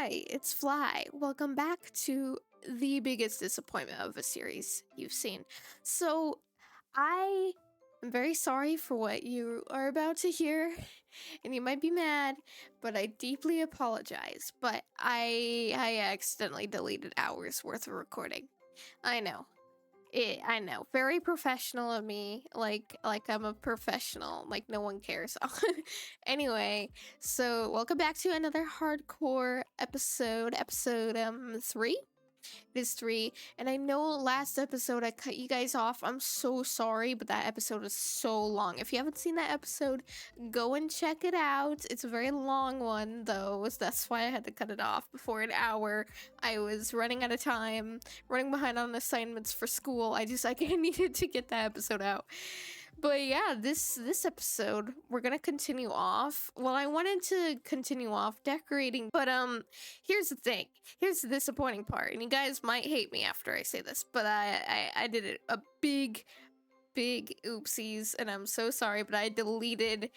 Hi, it's Fly. Welcome back to the biggest disappointment of a series you've seen. So, I am very sorry for what you are about to hear, and you might be mad, but I deeply apologize. But I accidentally deleted hours worth of recording. I know. I know. Very professional of me. Like I'm a professional. Like no one cares. Anyway, so welcome back to another hardcore episode 3. It is 3, and I know last episode I cut you guys off. I'm so sorry, but that episode is so long. If you haven't seen that episode, go and check it out. It's a very long one, though, so that's why I had to cut it off before an hour. I was running out of time, running behind on assignments for school. I needed to get that episode out. But yeah, this episode we're gonna continue off. Well, I wanted to continue off decorating, but here's the thing. Here's the disappointing part, and you guys might hate me after I say this, but I did a big oopsies, and I'm so sorry, but I deleted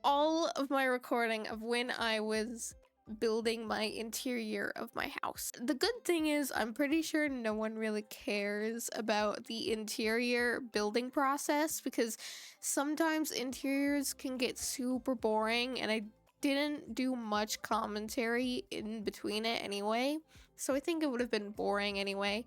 all of my recording of when I was building my interior of my house. The good thing is I'm pretty sure no one really cares about the interior building process because sometimes interiors can get super boring, and I didn't do much commentary in between it anyway. So I think it would have been boring anyway.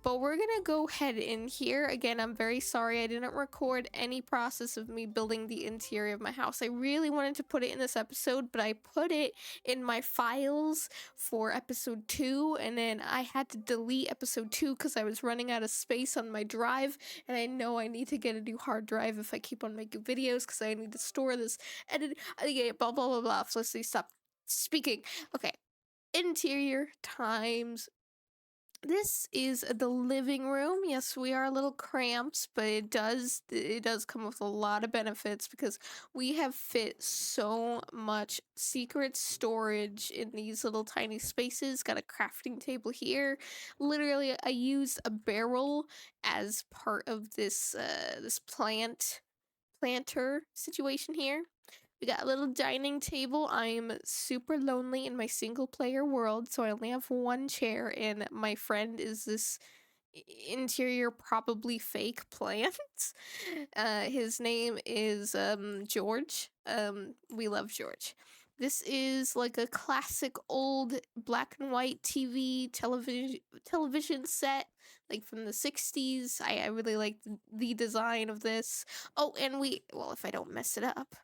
But we're gonna go ahead in here. Again, I'm very sorry I didn't record any process of me building the interior of my house. I really wanted to put it in this episode, but I put it in my files for episode 2, and then I had to delete episode 2 because I was running out of space on my drive, and I know I need to get a new hard drive if I keep on making videos because I need to store this, edit, blah blah blah blah. So let's see, stop speaking. Okay, interior times. This is the living room. Yes, we are a little cramped, but it does come with a lot of benefits because we have fit so much secret storage in these little tiny spaces. Got a crafting table here. Literally, I used a barrel as part of this planter situation here. We got a little dining table. I'm super lonely in my single player world, so I only have one chair, and my friend is this interior, probably fake plant. His name is George. We love George. This is like a classic old black and white television set, like from the 60s. I really like the design of this. Oh, and well, if I don't mess it up,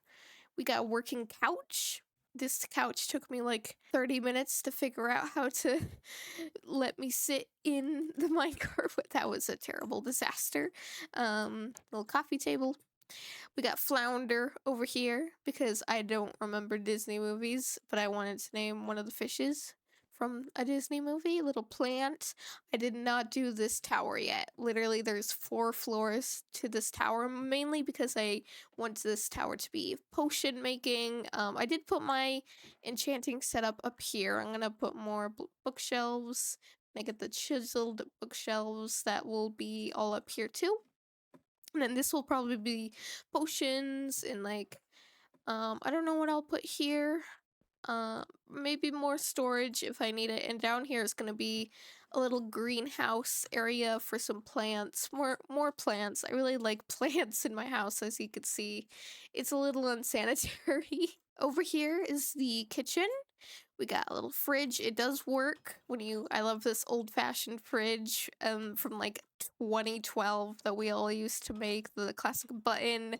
we got a working couch. This couch took me like 30 minutes to figure out how to let me sit in the Minecraft. That was a terrible disaster. Little coffee table. We got Flounder over here because I don't remember Disney movies, but I wanted to name one of the fishes from a Disney movie. Little plant. I did not do this tower yet. Literally, there's 4 floors to this tower, mainly because I want this tower to be potion making. I did put my enchanting setup up here. I'm gonna put more bookshelves. I get the chiseled bookshelves that will be all up here too. And then this will probably be potions and like I don't know what I'll put here. Maybe more storage if I need it. And down here is gonna be a little greenhouse area for some plants. More plants. I really like plants in my house, as you can see. It's a little unsanitary. Over here is the kitchen. We got a little fridge. It does work when you I love this old-fashioned fridge from like 2012 that we all used to make, the classic button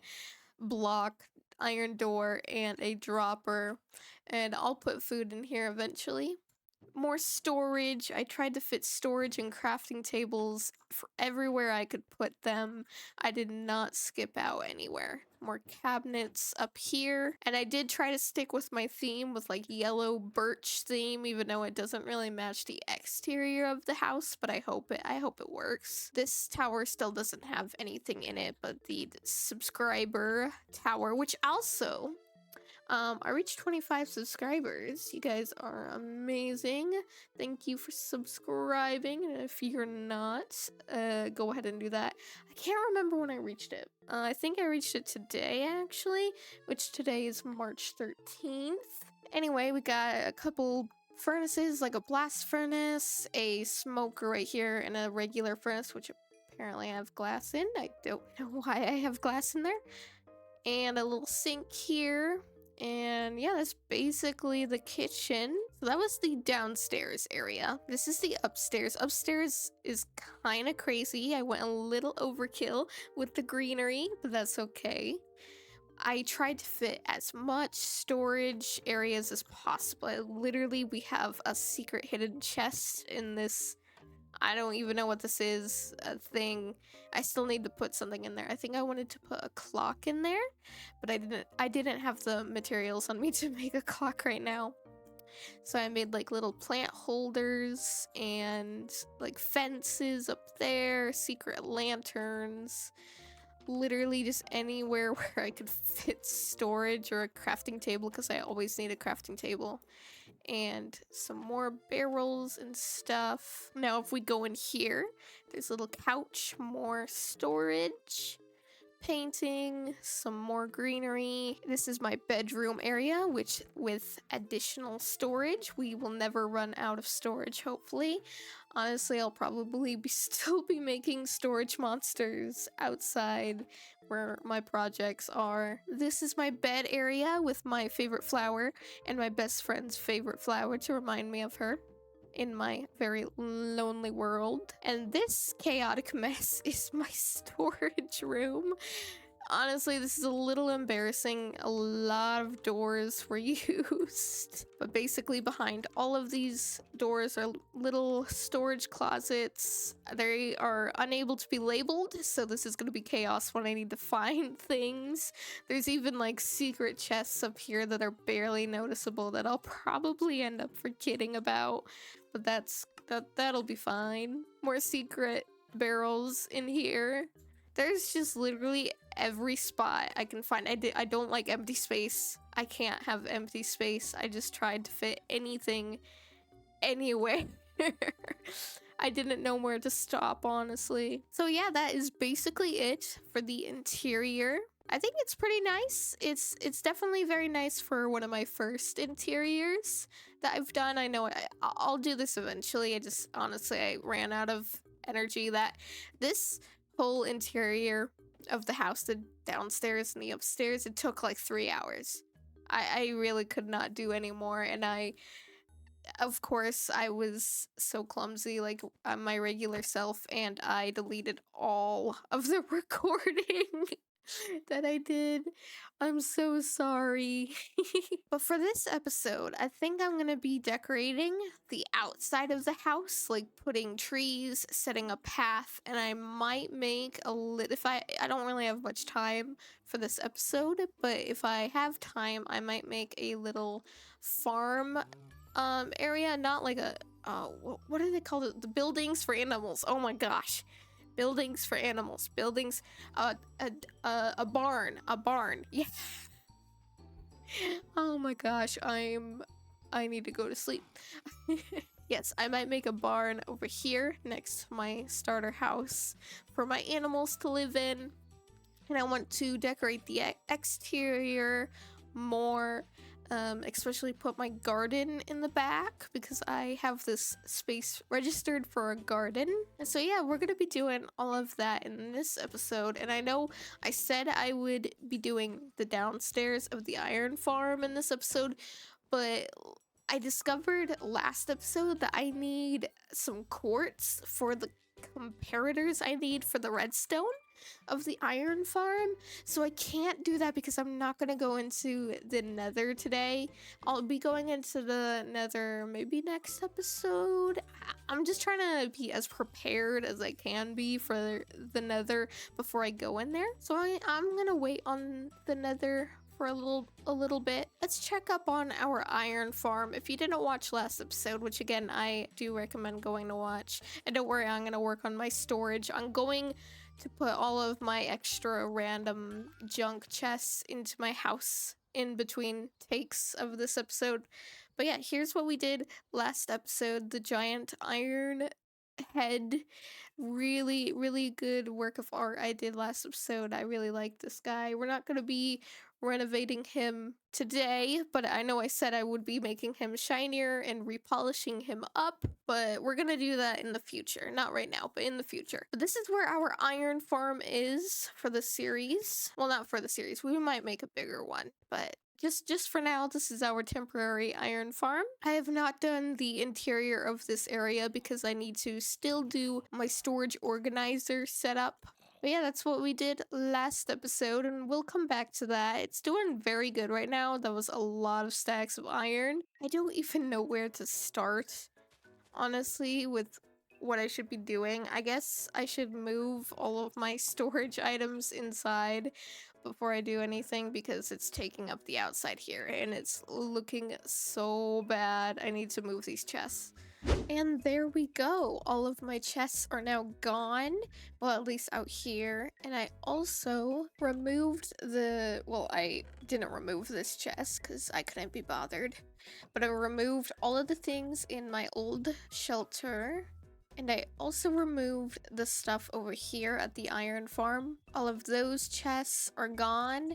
block iron door and a dropper, and I'll put food in here eventually. More storage. I tried to fit storage and crafting tables for everywhere I could put them. I did not skip out anywhere. More cabinets up here. And I did try to stick with my theme with like yellow birch theme, even though it doesn't really match the exterior of the house, but I hope it works. This tower still doesn't have anything in it but the subscriber tower, which also I reached 25 subscribers. You guys are amazing. Thank you for subscribing. And if you're not, go ahead and do that. I can't remember when I reached it. I think I reached it today, actually, which today is March 13th. Anyway, we got a couple furnaces, like a blast furnace, a smoker right here, and a regular furnace, which apparently I have glass in. I don't know why I have glass in there. And a little sink here. And yeah, that's basically the kitchen. So that was the downstairs area. This is the upstairs. Upstairs is kind of crazy. I went a little overkill with the greenery, but that's okay. I tried to fit as much storage areas as possible. Literally, we have a secret hidden chest in this. I don't even know what this is, a thing. I still need to put something in there. I think I wanted to put a clock in there, but I didn't have the materials on me to make a clock right now. So I made like little plant holders and like fences up there, secret lanterns, literally just anywhere where I could fit storage or a crafting table, because I always need a crafting table, and some more barrels and stuff. Now, if we go in here, there's a little couch, more storage, painting, some more greenery. This is my bedroom area, which with additional storage, we will never run out of storage, hopefully. Honestly, I'll probably still be making storage monsters outside where my projects are. This is my bed area with my favorite flower and my best friend's favorite flower to remind me of her in my very lonely world. And this chaotic mess is my storage room. Honestly, this is a little embarrassing. A lot of doors were used. But basically, behind all of these doors are little storage closets. They are unable to be labeled, so this is going to be chaos when I need to find things. There's even like secret chests up here that are barely noticeable that I'll probably end up forgetting about. But that'll be fine. More secret barrels in here. There's just literally every spot I can find. I don't like empty space. I can't have empty space. I just tried to fit anything anywhere. I didn't know where to stop, honestly. So yeah, that is basically it for the interior. I think it's pretty nice. It's definitely very nice for one of my first interiors that I've done. I know I'll do this eventually. I just honestly I ran out of energy. That this whole interior of the house, the downstairs and the upstairs, it took like 3 hours. I really could not do anymore, and of course I was so clumsy, like my regular self, and I deleted all of the recording that I did. I'm so sorry. But for this episode, I think I'm gonna be decorating the outside of the house, like putting trees, setting a path, and I might make a lit. If I don't really have much time for this episode, but if I have time, I might make a little farm area, not like a what do they call it? The buildings for animals. Oh my gosh. Buildings for animals. Buildings, a barn. A barn. Yeah. Oh my gosh, I need to go to sleep. Yes, I might make a barn over here next to my starter house for my animals to live in. And I want to decorate the exterior more, especially put my garden in the back because I have this space registered for a garden. And so yeah, we're gonna be doing all of that in this episode. And I know I said I would be doing the downstairs of the iron farm in this episode, but I discovered last episode that I need some quartz for the comparators I need for the redstone of the iron farm, so I can't do that because I'm not gonna go into the nether today. I'll be going into the nether maybe next episode. I'm just trying to be as prepared as I can be for the nether before I go in there, so I'm gonna wait on the nether for a little bit. Let's check up on our iron farm. If you didn't watch last episode, which again I do recommend going to watch, and don't worry, I'm gonna work on my storage. I'm going to put all of my extra random junk chests into my house in between takes of this episode. But yeah, here's what we did last episode. The giant iron head. Really, really good work of art I did last episode. I really like this guy. We're not going to be renovating him today, but I know I said I would be making him shinier and repolishing him up, but we're gonna do that in the future. Not right now, but in the future. But this is where our iron farm is for the series. Well, not for the series. We might make a bigger one, but just for now, this is our temporary iron farm. I have not done the interior of this area because I need to still do my storage organizer setup. But yeah, that's what we did last episode, and we'll come back to that. It's doing very good right now. That was a lot of stacks of iron. I don't even know where to start, honestly, with what I should be doing. I guess I should move all of my storage items inside before I do anything because it's taking up the outside here and it's looking so bad. I need to move these chests. And there we go. All of my chests are now gone. Well, at least out here. And I also removed the... Well, I didn't remove this chest because I couldn't be bothered. But I removed all of the things in my old shelter. And I also removed the stuff over here at the iron farm. All of those chests are gone.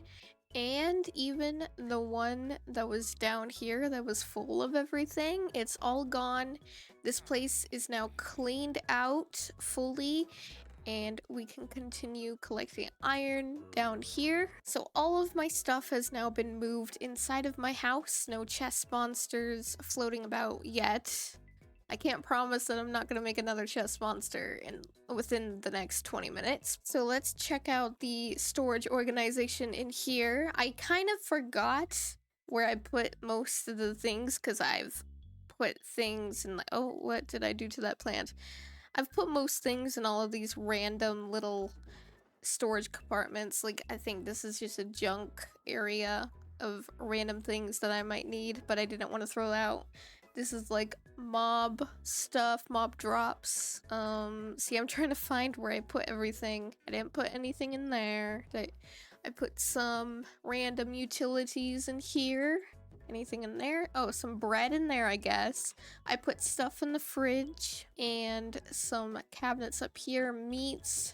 And even the one that was down here that was full of everything, it's all gone. This place is now cleaned out fully, and we can continue collecting iron down here. So all of my stuff has now been moved inside of my house. No chest monsters floating about yet. I can't promise that I'm not going to make another chest monster within the next 20 minutes. So let's check out the storage organization in here. I kind of forgot where I put most of the things because I've put things in oh, what did I do to that plant? I've put most things in all of these random little storage compartments. Like, I think this is just a junk area of random things that I might need, but I didn't want to throw out. This is like mob stuff, mob drops. See, I'm trying to find where I put everything. I didn't put anything in there. I put some random utilities in here. Anything in there? Oh, some bread in there, I guess. I put stuff in the fridge and some cabinets up here. Meats,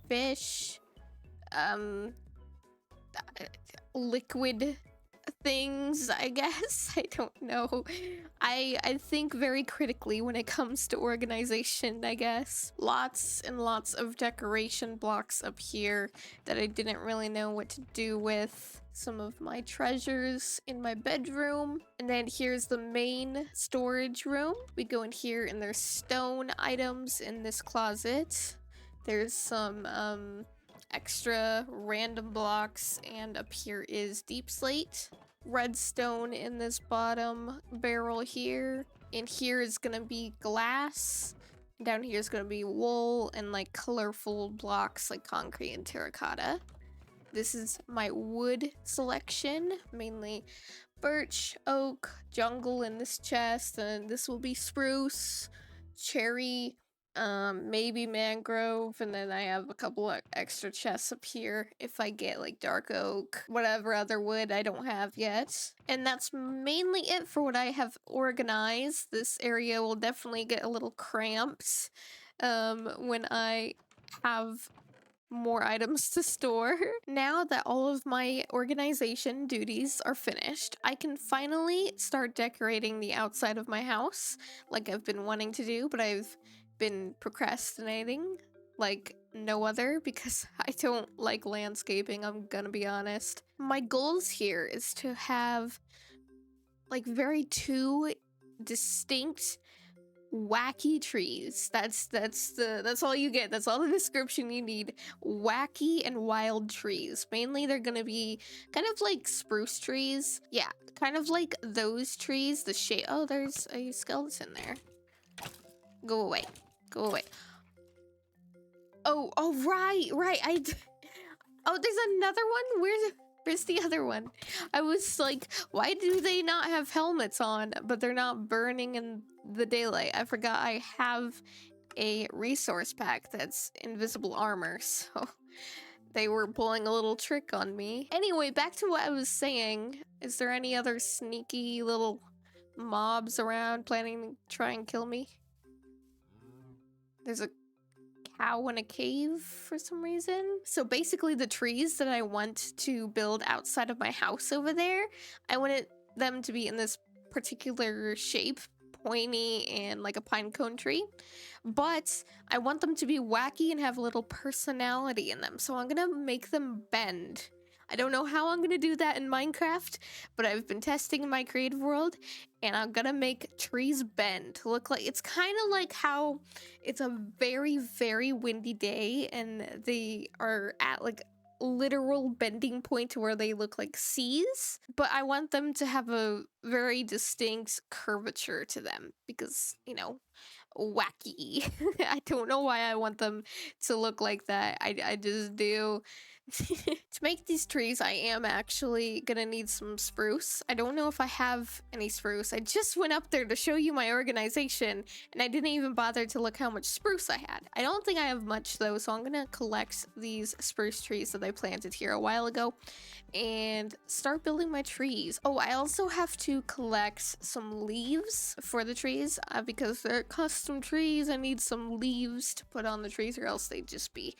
fish, liquid things, I guess. I don't know. I think very critically when it comes to organization, I guess. Lots and lots of decoration blocks up here that I didn't really know what to do with. Some of my treasures in my bedroom. And then here's the main storage room. We go in here and there's stone items in this closet. There's some extra random blocks, and up here is deep slate. Redstone in this bottom barrel here. In here is gonna be glass. Down here is gonna be wool and like colorful blocks like concrete and terracotta. This is my wood selection, mainly birch, oak, jungle in this chest, and this will be spruce, cherry, maybe mangrove, and then I have a couple of extra chests up here if I get like dark oak, whatever other wood I don't have yet. And that's mainly it for what I have organized. This area will definitely get a little cramped when I have more items to store. Now that all of my organization duties are finished, I can finally start decorating the outside of my house like I've been wanting to do, but I've been procrastinating like no other because I don't like landscaping, I'm gonna be honest. My goals here is to have like two distinct wacky trees. That's all you get. That's all the description you need. Wacky and wild trees. Mainly they're gonna be kind of like spruce trees. Yeah, kind of like those trees. The shape. Oh, there's a skeleton there. Go away. Go away. Oh, right. Oh, there's another one? Where's the other one? I was like, why do they not have helmets on, but they're not burning in the daylight? I forgot I have a resource pack that's invisible armor, so they were pulling a little trick on me. Anyway, back to what I was saying. Is there any other sneaky little mobs around planning to try and kill me? There's a cow in a cave for some reason. So basically, the trees that I want to build outside of my house over there, I wanted them to be in this particular shape, pointy and like a pine cone tree. But I want them to be wacky and have a little personality in them. So I'm gonna make them bend. I don't know how I'm gonna do that in Minecraft, but I've been testing in my creative world and I'm gonna make trees bend to look like it's kind of like how it's a very, very windy day and they are at like literal bending point where they look like C's, but I want them to have a very distinct curvature to them because, wacky. I don't know why I want them to look like that. I just do. To make these trees, I am actually gonna need some spruce. I don't know if I have any spruce. I just went up there to show you my organization and I didn't even bother to look how much spruce I had. I don't think I have much though, so I'm gonna collect these spruce trees that I planted here a while ago and start building my trees. Oh, I also have to collect some leaves for the trees because they're custom trees. I need some leaves to put on the trees or else they'd just be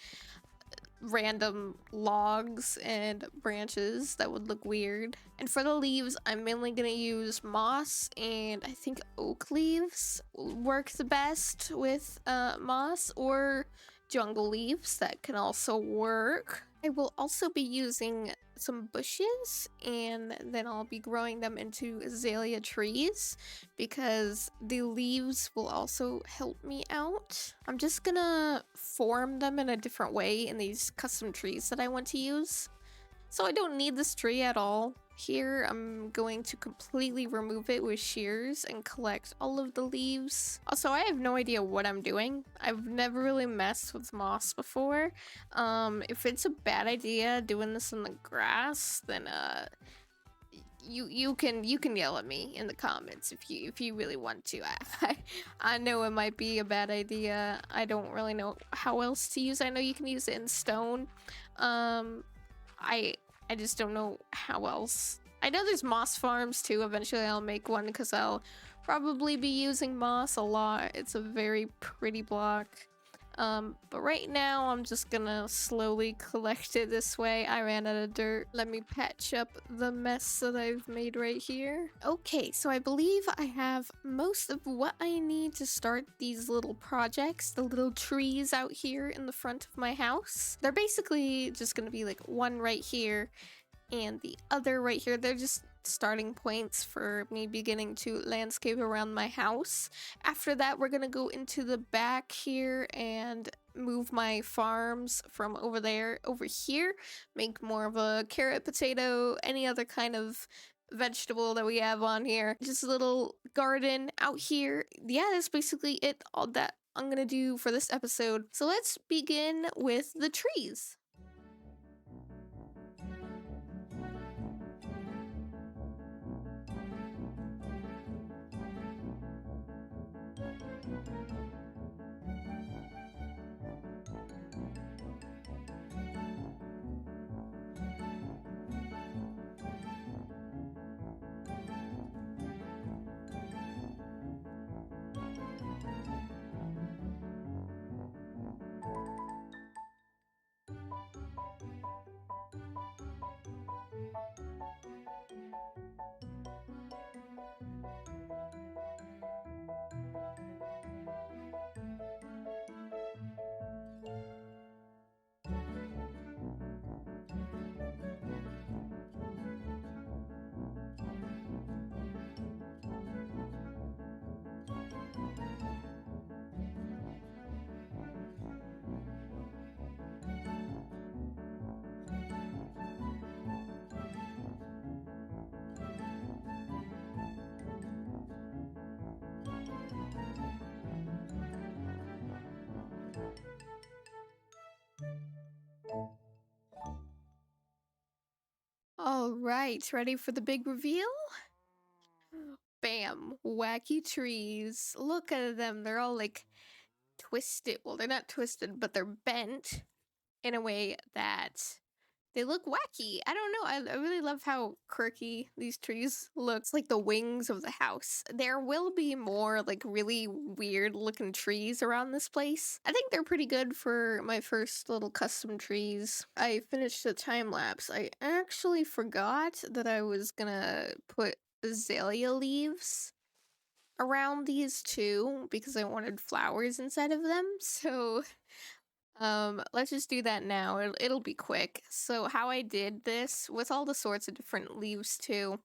random logs and branches that would look weird. And for the leaves, I'm mainly gonna use moss and I think oak leaves work the best with moss, or jungle leaves that can also work. I will also be using some bushes and then I'll be growing them into azalea trees because the leaves will also help me out. I'm just gonna form them in a different way in these custom trees that I want to use. So I don't need this tree at all. Here, I'm going to completely remove it with shears and collect all of the leaves. Also, I have no idea what I'm doing. I've never really messed with moss before. If it's a bad idea doing this in the grass, then you can yell at me in the comments if you really want to. I know it might be a bad idea. I don't really know how else to use it. I know you can use it in stone. I just don't know how else. I know there's moss farms too. Eventually I'll make one because I'll probably be using moss a lot. It's a very pretty block. But right now I'm just gonna slowly collect it this way. I ran out of dirt. Let me patch up the mess that I've made right here. Okay, so I believe I have most of what I need to start these little projects, the little trees out here in the front of my house. They're basically just gonna be like one right here and the other right here. They're just starting points for me beginning to landscape around my house. After that, we're gonna go into the back here and move my farms from over there over here, make more of a carrot, potato, any other kind of vegetable that we have on here. Just a little garden out here. Yeah, that's basically it, all that I'm gonna do for this episode. So let's begin with the trees. All right, ready for the big reveal? Bam, wacky trees. Look at them. They're all like twisted. Well, they're not twisted, but they're bent in a way that They look wacky. I don't know. I really love how quirky these trees look. It's like the wings of the house. There will be more like really weird looking trees around this place. I think they're pretty good for my first little custom trees. I finished the time lapse. I actually forgot that I was gonna put azalea leaves around these too because I wanted flowers inside of them. So let's just do that now. It'll be quick. So how I did this with all the sorts of different leaves too,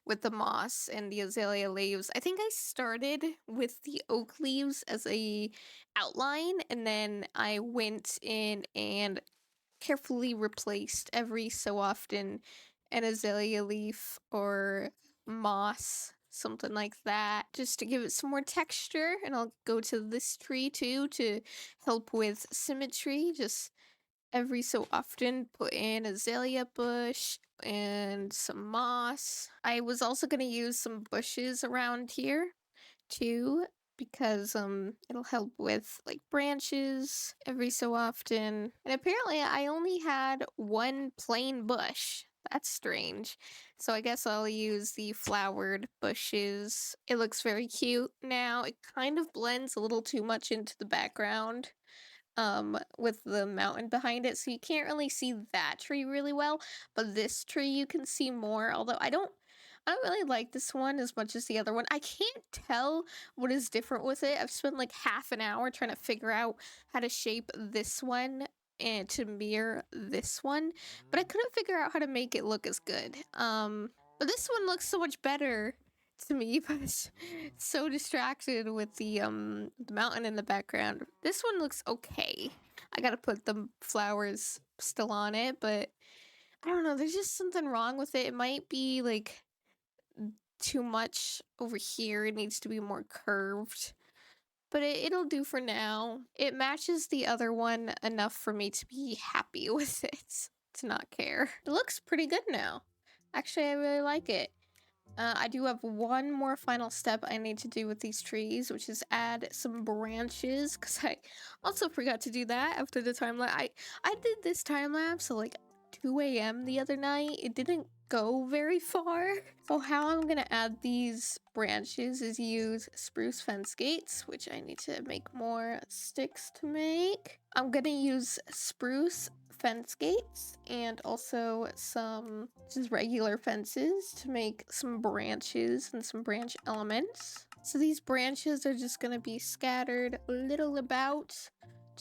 with the moss and the azalea leaves. I think I started with the oak leaves as a outline, and then I went in and carefully replaced every so often an azalea leaf or moss, something like that, just to give it some more texture. And I'll go to this tree too to help with symmetry. Just every so often put in azalea bush and some moss. I was also going to use some bushes around here too because it'll help with like branches every so often. And apparently I only had one plain bush. That's strange. So I guess I'll use the flowered bushes. It looks very cute now. It kind of blends a little too much into the background with the mountain behind it, so you can't really see that tree really well, but this tree you can see more. Although I don't really like this one as much as the other one. I can't tell what is different with it. I've spent like half an hour trying to figure out how to shape this one and to mirror this one, but I couldn't figure out how to make it look as good. But this one looks so much better to me, but it's so distracted with the mountain in the background. This one looks okay. I gotta put the flowers still on it, but I don't know. There's just something wrong with it. It might be like too much over here. It needs to be more curved. But it'll do for now. It matches the other one enough for me to be happy with it, to not care. It looks pretty good now. Actually, I really like it. I do have one more final step I need to do with these trees, which is add some branches, because I also forgot to do that after the time lapse. I did this time lapse at like 2 a.m. the other night. It didn't go very far. So how I'm gonna add these branches is use spruce fence gates, which I need to make more sticks to make. I'm gonna use spruce fence gates and also some just regular fences to make some branches and some branch elements. So these branches are just gonna be scattered a little about,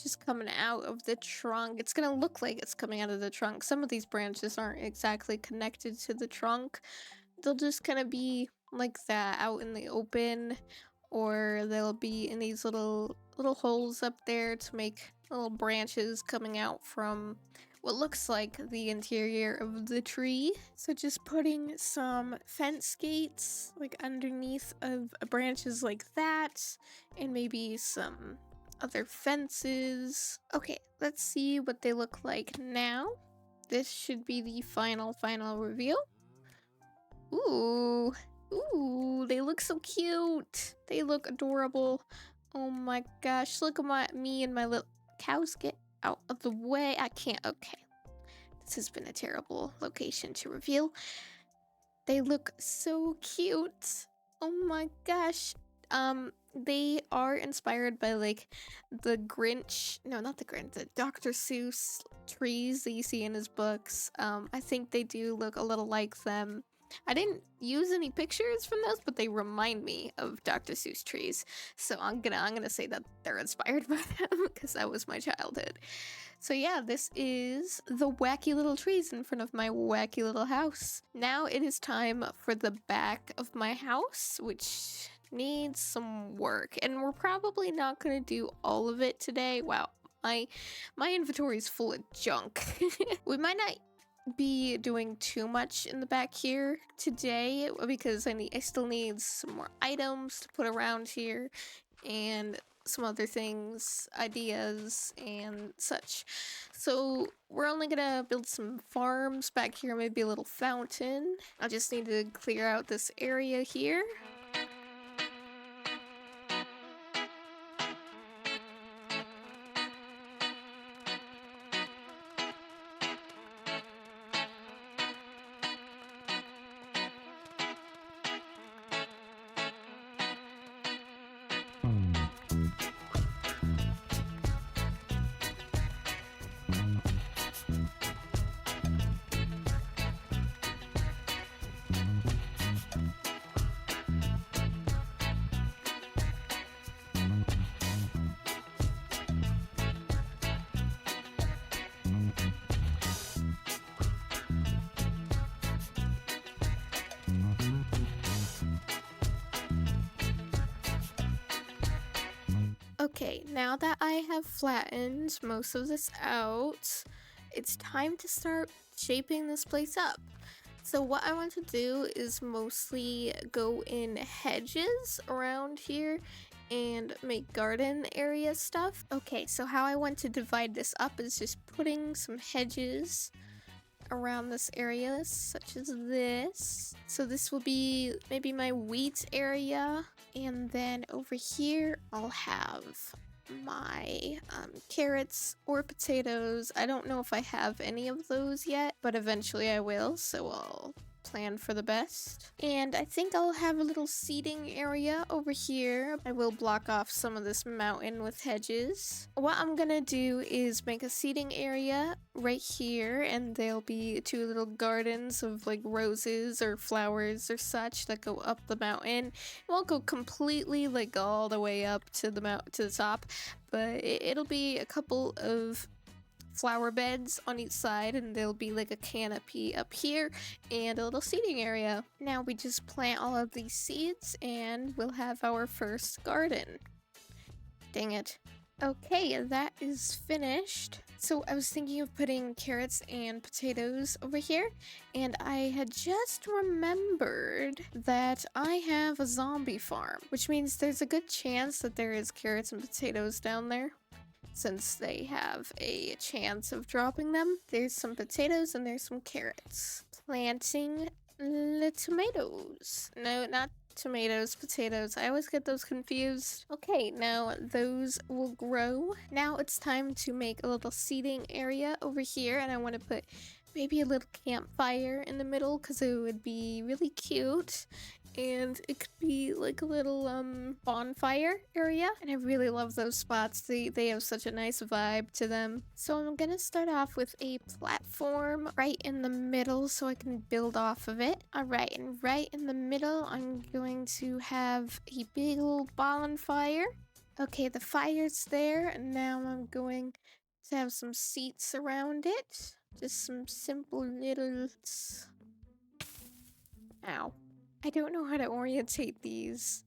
just coming out of the trunk. It's gonna look like it's coming out of the trunk. Some of these branches aren't exactly connected to the trunk. They'll just kind of be like that out in the open, or they'll be in these little holes up there to make little branches coming out from what looks like the interior of the tree. So just putting some fence gates like underneath of branches like that, and maybe some other fences. Okay, let's see what they look like now. This should be the final reveal. Ooh, ooh, they look so cute. They look adorable. Oh my gosh, look at me and my little cows. Get out of the way. I can't. Okay, this has been a terrible location to reveal. They look so cute. Oh my gosh. They are inspired by like the Grinch, no, not the Grinch, the Dr. Seuss trees that you see in his books. I think they do look a little like them. I didn't use any pictures from those, but they remind me of Dr. Seuss trees. So I'm gonna say that they're inspired by them because that was my childhood. So yeah, this is the wacky little trees in front of my wacky little house. Now it is time for the back of my house, which needs some work, and we're probably not gonna do all of it today. Wow, my inventory is full of junk. We might not be doing too much in the back here today because I still need some more items to put around here and some other things, ideas and such. So we're only gonna build some farms back here, maybe a little fountain. I just need to clear out this area here. Okay, now that I have flattened most of this out, it's time to start shaping this place up. So what I want to do is mostly go in hedges around here and make garden area stuff. Okay, so how I want to divide this up is just putting some hedges around this area, such as this. So this will be maybe my wheat area, and then over here I'll have my carrots or potatoes. I don't know if I have any of those yet, but eventually I will, so I'll plan for the best. And I think I'll have a little seating area over here. I will block off some of this mountain with hedges. What I'm gonna do is make a seating area right here, and there'll be two little gardens of like roses or flowers or such that go up the mountain. It won't go completely like all the way up to the top, but it'll be a couple of flower beds on each side, and there'll be like a canopy up here and a little seating area. Now we just plant all of these seeds and we'll have our first garden. Dang it. Okay, that is finished. So I was thinking of putting carrots and potatoes over here, and I had just remembered that I have a zombie farm, which means there's a good chance that there is carrots and potatoes down there. Since they have a chance of dropping them, there's some potatoes and there's some carrots. Planting the tomatoes. No, not tomatoes, potatoes. I always get those confused. Okay, now those will grow. Now it's time to make a little seating area over here, and I want to put maybe a little campfire in the middle because it would be really cute. And it could be like a little bonfire area, and I really love those spots. They have such a nice vibe to them. So I'm gonna start off with a platform right in the middle so I can build off of it. All right, and right in the middle I'm going to have a big old bonfire. Okay, the fire's there, and now I'm going to have some seats around it. Just some simple little... Ow. I don't know how to orientate these.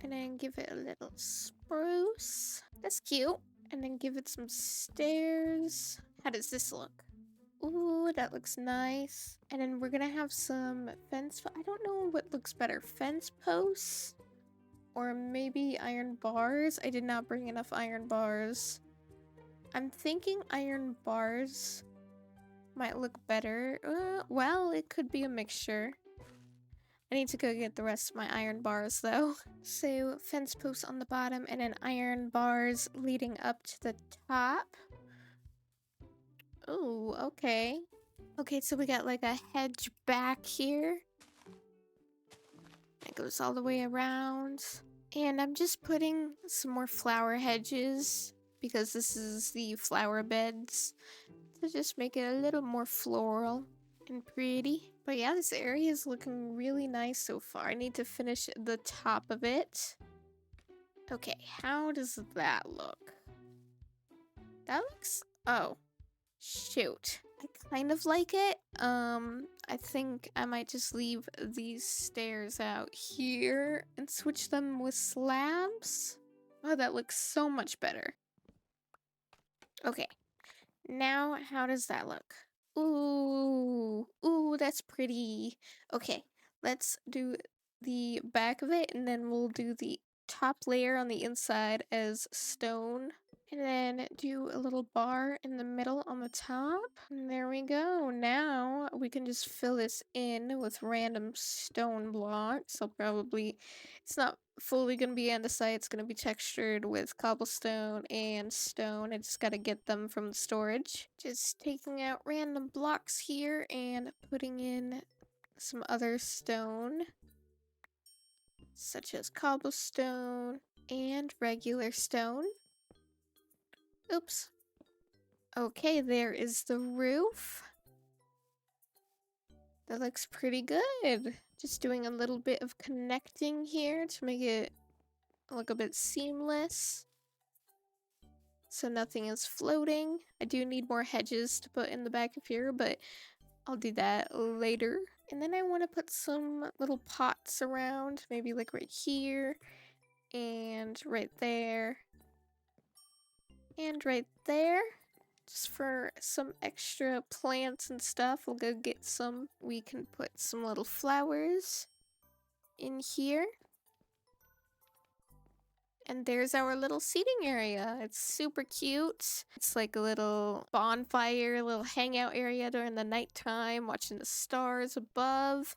And then give it a little spruce. That's cute. And then give it some stairs. How does this look? Ooh, that looks nice. And then we're gonna have some fence. I don't know what looks better. Fence posts? Or maybe iron bars? I did not bring enough iron bars. I'm thinking iron bars might look better. Well, it could be a mixture. I need to go get the rest of my iron bars though. So fence posts on the bottom and then iron bars leading up to the top. Ooh, okay. Okay, so we got like a hedge back here. It goes all the way around. And I'm just putting some more flower hedges because this is the flower beds to just make it a little more floral and pretty. But yeah, this area is looking really nice so far. I need to finish the top of it. Okay, how does that look? That looks... Oh, shoot. I kind of like it. I think I might just leave these stairs out here and switch them with slabs. Oh, that looks so much better. Okay, now how does that look? Ooh, ooh, that's pretty. Okay, let's do the back of it, and then we'll do the top layer on the inside as stone. And then do a little bar in the middle on the top. And there we go. Now we can just fill this in with random stone blocks. It's not fully going to be andesite. It's going to be textured with cobblestone and stone. I just got to get them from the storage. Just taking out random blocks here and putting in some other stone, such as cobblestone and regular stone. Oops. Okay, there is the roof. That looks pretty good. Just doing a little bit of connecting here to make it look a bit seamless, so nothing is floating. I do need more hedges to put in the back of here, but I'll do that later. And then I want to put some little pots around, maybe like right here and right there. And right there, just for some extra plants and stuff, we'll go get some. We can put some little flowers in here. And there's our little seating area. It's super cute. It's like a little bonfire, little hangout area during the nighttime, watching the stars above,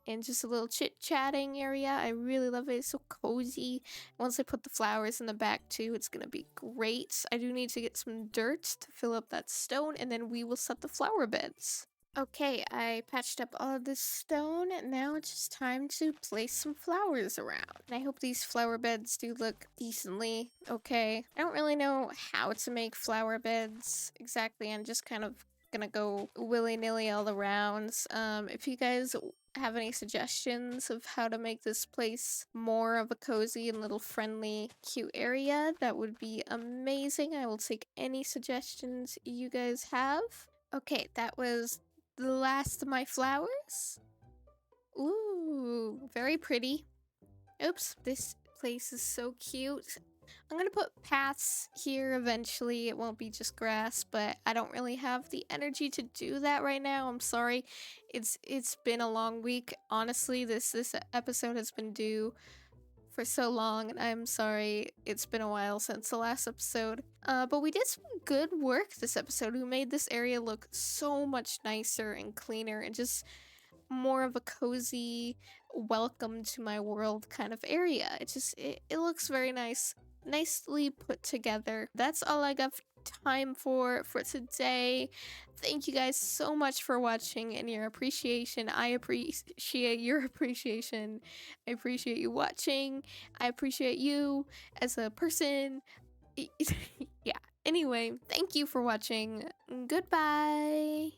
and just a little chit-chatting area. I really love it. It's so cozy. Once I put the flowers in the back too, it's gonna be great. I do need to get some dirt to fill up that stone, and then we will set the flower beds. Okay, I patched up all of this stone. Now it's just time to place some flowers around. And I hope these flower beds do look decently okay. I don't really know how to make flower beds exactly. I'm just kind of gonna go willy-nilly all around. If you guys have any suggestions of how to make this place more of a cozy and little friendly, cute area, that would be amazing. I will take any suggestions you guys have. Okay, that was the last of my flowers. Ooh, very pretty. Oops, this place is so cute. I'm gonna put paths here eventually. It won't be just grass, but I don't really have the energy to do that right now. I'm sorry. It's been a long week. Honestly, this episode has been due for so long, and I'm sorry it's been a while since the last episode. But we did some good work this episode. We made this area look so much nicer and cleaner and just more of a cozy, welcome to my world kind of area. It looks very nice, nicely put together. That's all I got time for today. Thank you guys so much for watching and your appreciation. I appreciate your appreciation. I appreciate you watching. I appreciate you as a person. Yeah. Anyway, thank you for watching. Goodbye.